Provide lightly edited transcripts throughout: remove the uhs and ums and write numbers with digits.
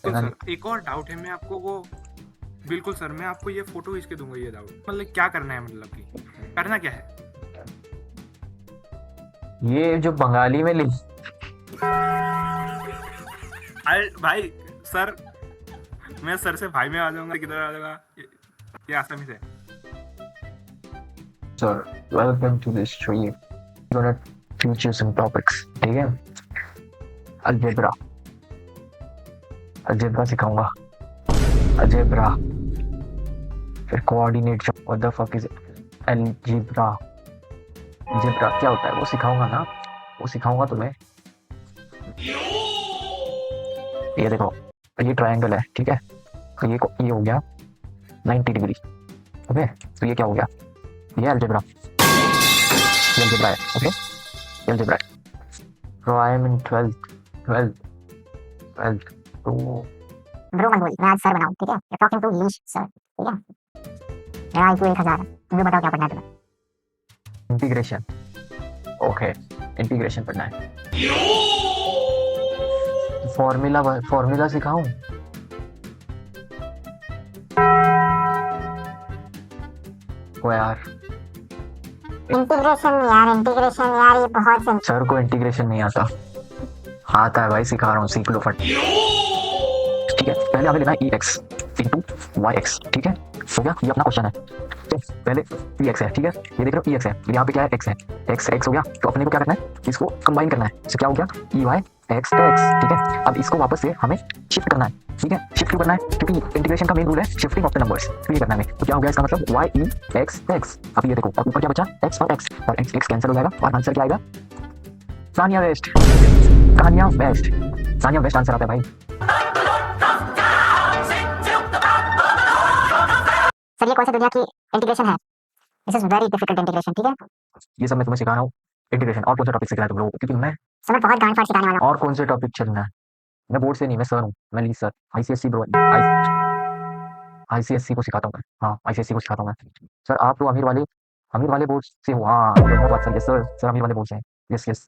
बिल्कुल ना। सर, एक और डाउट है, मैं आपको वो बिल्कुल सर, मैं आपको ये फोटो खींच के दूंगा। ये डाउट मतलब क्या करना है, मतलब कि करना क्या है? ये जो बंगाली में लिख अरे भाई सर, मैं सर से भाई में आ जाऊंगा, किधर आ जाऊंगा ये आसानी से। Sir, welcome to this stream, gonna teach you some topics, ठीक है। अलजेब्रा, अलजेब्रा सिखाऊंगा। अलजेब्रा, फिर coordinate, what the fuck is algebra. Algebra क्या होता है वो सिखाऊंगा ना, वो सिखाऊंगा तुम्हें। ये देखो, ये ट्रायंगल है, ठीक है। तो ये हो गया 90 डिग्री। ओके, तो ये क्या हो गया, ये अलजेब्रा, ये अलजेब्रा है। ओके, ये अलजेब्रा है। तो आई एम इन 12th तो ब्रो मत बोल, मैं आज सर बनाऊं, ठीक है। यू टॉकिंग टू लीश सर, ठीक है। मेरा आईक्यू 1000 है, तुम भी बताओ क्या पढ़ना है तुम्हें। इंटीग्रेशन, ओके, इंटीग्रेशन पढ़ना है। Formula, formula सिखाऊं? ओ यार, इंटीग्रेशन यार ये बहुत सिंपल। सर को इंटीग्रेशन नहीं आता। आता है भाई, सिखा रहा हूँ, सीख लो फट। ठीक है, पहले हमें लेना है ई एक्स इंटू वाई एक्स, ठीक है। हो गया, ये अपना क्वेश्चन है। तो पहले ई एक्स है, ठीक है, ये देख रहे हो ई एक्स है, यहाँ पे क्या है एक्स है, एक्स एक्स हो गया। तो अपने को क्या करना है, इसको कंबाइन करना है। तो क्या हो गया, ई वाई एक्स एक्स, ठीक है। अब इसको वापस से हमें शिफ्ट करना है, ठीक है। शिफ्ट क्यों करना है, क्योंकि इंटीग्रेशन का मेन रूल है शिफ्टिंग ऑफ द नंबर्स। तो ये करना है हमें। तो क्या हो गया इसका मतलब, वाई ई एक्स एक्स। अब ये देखो, अब ऊपर क्या बचा, एक्स और एक्स एक्स कैंसिल हो जाएगा, और आंसर क्या आएगा, सानिया वेस्ट। सानिया वेस्ट, सानिया वेस्ट आंसर आता है भाई। सर ये कौन सी दुनिया की इंटीग्रेशन है, this is very difficult integration, ठीक है। ये सब मैं तुम्हें सिखा रहा हूँ इंटीग्रेशन। और कौन सा टॉपिक सिखाना है तुम लोगों को, क्योंकि मैं सर मैं बहुत गांड फाड़ सिखाने वाला हूं। और कौन से टॉपिक चलना है, मैं बोर्ड से नहीं, मैं सर हूँ, मैं ली सर, आईसीएससी ब्रो, आईसीएससी को सिखाता हूँ मैं। हाँ, आईसीएससी को सिखाता हूँ मैं। सर आप तो अमीर वाले बोर्ड से हो। हाँ, बात सर, सर सर अमीर वाले बोर्ड से हैं। यस यस,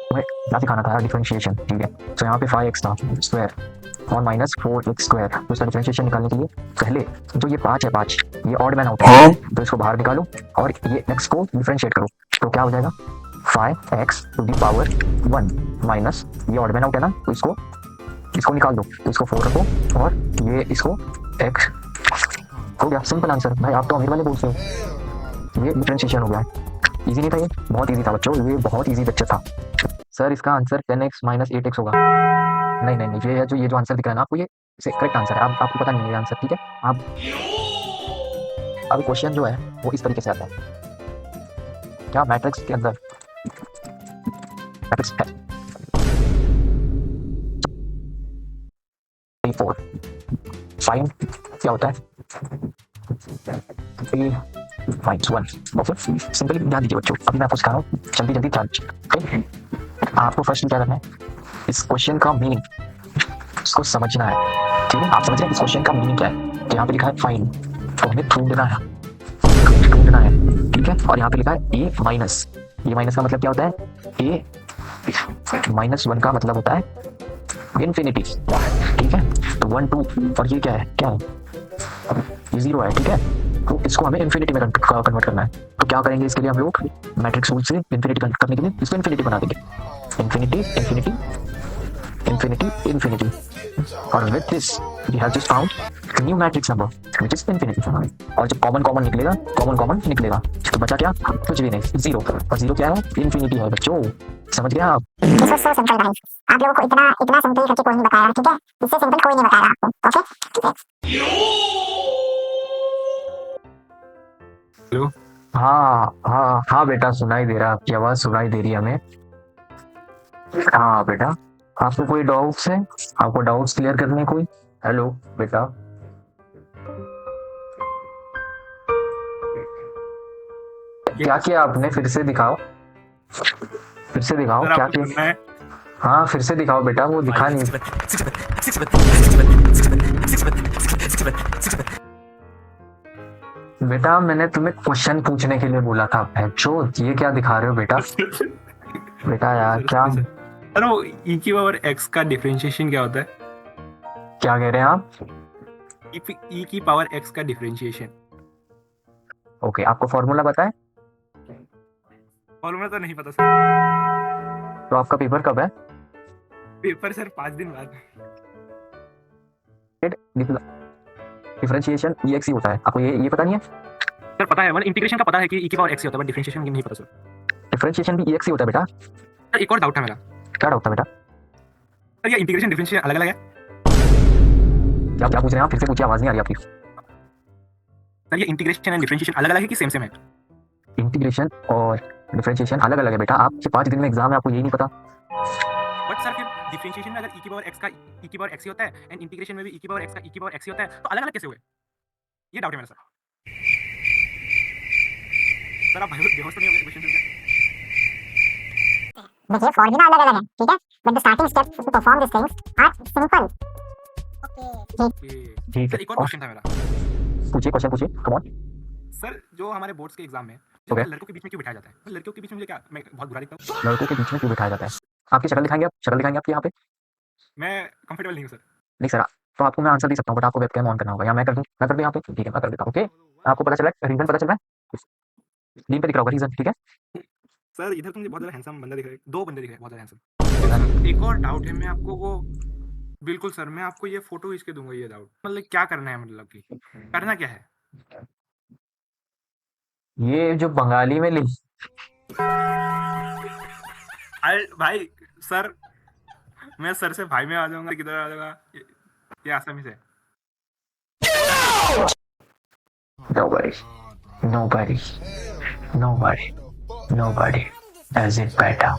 तुम्हें क्या सिखाना था, डिफरेंशिएशन, ठीक है। तो यहाँ पे 5x था स्क्वायर और माइनस 4x स्क्वायर। तो इसका डिफरेंशिएशन निकालने के लिए पहले जो ये 5 है, 5 ये ऑड मैन आउट है, तो इसको बाहर निकालो और ये x को डिफरेंशिएट करो। तो क्या हो जाएगा, 5x to the power 1 minus ये ऑड मैन आउट है ना, तो इसको निकाल दो। तो इसको 4 रखो और ये इसको x। हो गया, सिंपल आंसर। भाई आप तो अमीर वाले बोलते हो। ये डिफरेंशिएशन हो गया। इजी नहीं था ये, बहुत इजी था बच्चों, ये बहुत इजी लेक्चर था। सर इसका आंसर 10x माइनस 8x होगा। नहीं नहीं नहीं, ये जो आंसर दिख रहा है ना आपको, ये करेक्ट आंसर है। आप आपको पता नहीं है ये आंसर, ठीक है। आप अब क्वेश्चन जो है वो इस तरीके से आता है, क्या मैट्रिक्स के अंदर मैट्रिक्स है 4 साइन क्या होता है, 3 माइनस 1। और फिर सिंपली ध्यान दीजिए बच्चों, अभी मैं आपको सिखा रहा हूँ, जल्दी जल्दी ध्यान दीजिए। आपको फर्स्ट क्या करना है, इस क्वेश्चन का मीनिंग इसको समझना है, ठीक है। आप समझ रहे हैं इस क्वेश्चन का मीनिंग क्या है। तो यहाँ पे लिखा है फाइंड, तो हमें ढूंढना है, ठीक है। और यहाँ पे लिखा है ए माइनस, ये माइनस का मतलब क्या होता है, ए माइनस 1 का मतलब होता है इन्फिनिटी, ठीक है। तो 1 2 और ये क्या है, ये 0 है, ठीक है। तो इसको हमें इन्फिनिटी में कन्वर्ट करना है। तो क्या करेंगे इसके लिए, हम लोग मैट्रिक्स रूल से इन्फिनिटी करने के लिए इसको इन्फिनिटी बना देंगे। इन्फिनिटी इन्फिनिटी infinity infinity, और with this we have just found a new matrix number which is infinity। और जब कॉमन निकलेगा तो बचा क्या, कुछ भी नहीं, 0। और 0 क्या है, इन्फिनिटी है बच्चों, समझ गए आप। This is so simple guys, आप लोगों को इतना इतना सिंपल करके कोई नहीं बताया, ठीक है। इससे सिंपल कोई नहीं बताया आपको, ओके। हेलो, हाँ हाँ हाँ बेटा, सुनाई दे रहा, आपकी आवाज सुनाई दे रही है हमें। हाँ बेटा, आपको कोई डाउट्स है, आपको डाउट्स क्लियर करने कोई। हेलो बेटा, क्या किया आपने, फिर से दिखाओ, सर क्या आपको करना किया। है हाँ फिर से दिखाओ बेटा, वो दिखा नहीं। बेटा मैंने तुम्हें क्वेश्चन पूछने के लिए बोला था बच्चों, ये क्या दिखा रहे हो बेटा। बेटा यार क्या, सर वो ई की पावर एक्स का डिफरेंशिएशन क्या होता है? क्या कह रहे हैं आप? ई की पावर एक्स का डिफरेंशिएशन। ओके, आपको फॉर्मूला पता है? फॉर्मूला तो नहीं पता सर। तो आपका पेपर कब है? पेपर सर 5 दिन बाद। डिफरेंशिएशन EX ही होता है, आपको ये पता नहीं है? सर पता है, मतलब इंटीग्रेशन का पता है कि ई की पावर एक्स ही होता है, बट डिफरेंशिएशन की नहीं पता सर। डिफरेंशिएशन भी EX ही होता है बेटा। सर एक और डाउट है मेरा। क्या डाउट था बेटा? सर ये इंटीग्रेशन डिफरेंशिएशन अलग अलग है? क्या पूछ रहे हैं आप? फिर से पूछिए, आवाज नहीं आ रही आपकी। सर ये इंटीग्रेशन एंड डिफरेंशिएशन अलग अलग है कि सेम सेम है? इंटीग्रेशन और डिफरेंशिएशन अलग अलग है बेटा। आपके 5 दिन में एग्जाम है, आपको यही नहीं पता? बट सर फिर डिफरेंशिएशन में अगर ई की पावर एक्स का ई की पावर एक्स ही होता है एंड इंटीग्रेशन में भी ई की पावर एक्स का ई की पावर एक्स ही होता है, तो अलग अलग कैसे हुए? ये डाउट है मेरा सर। सर आप बेहोश तो नहीं हो गए क्वेश्चन से? देखिए फॉर्मूला अलग अलग है, ठीक है, but the starting steps to perform this things are simple. ठीक सर है, एक और क्वेश्चन था मेरा। पूछिए, क्वेश्चन पूछिए, कम ऑन। सर जो हमारे बोर्ड्स के एग्जाम में Okay. लड़कों के बीच में क्यों बिठाया जाता है? लड़कियों के बीच में मुझे क्या, मैं बहुत बुरा दिखता हूँ? लड़कों के बीच में क्यों बिठाया जाता है? आपकी शक्ल दिखाएंगे? आप शक्ल दिखाएंगे आपकी यहाँ पे? मैं कंफर्टेबल नहीं हूँ सर। नहीं सर, तो आपको मैं आंसर दे सकता हूँ, बट आपको वेबकैम ऑन करना होगा, या मैं कर दूँ? मैं कर दूँ यहाँ पे? ठीक है, मैं कर देता हूँ। ओके, आपको पता चला है रीजन? पता चल रहा है? स्क्रीन पे दिख रहा होगा रीजन, ठीक है? सर इधर तो मुझे बहुत ज्यादा हैंडसम बंदा दिख रहा है, 2 बंदे दिख रहे हैं बहुत ज्यादा हैंडसम। एक और डाउट है, मैं आपको वो बिल्कुल सर, मैं आपको ये फोटो खींच के दूंगा। ये डाउट मतलब क्या करना है, मतलब कि करना क्या है? ये जो बंगाली में लिख अरे भाई सर, मैं सर से भाई में आ जाऊंगा, किधर आ जाऊंगा ये आसामी से। nobody, nobody, nobody, nobody does it better.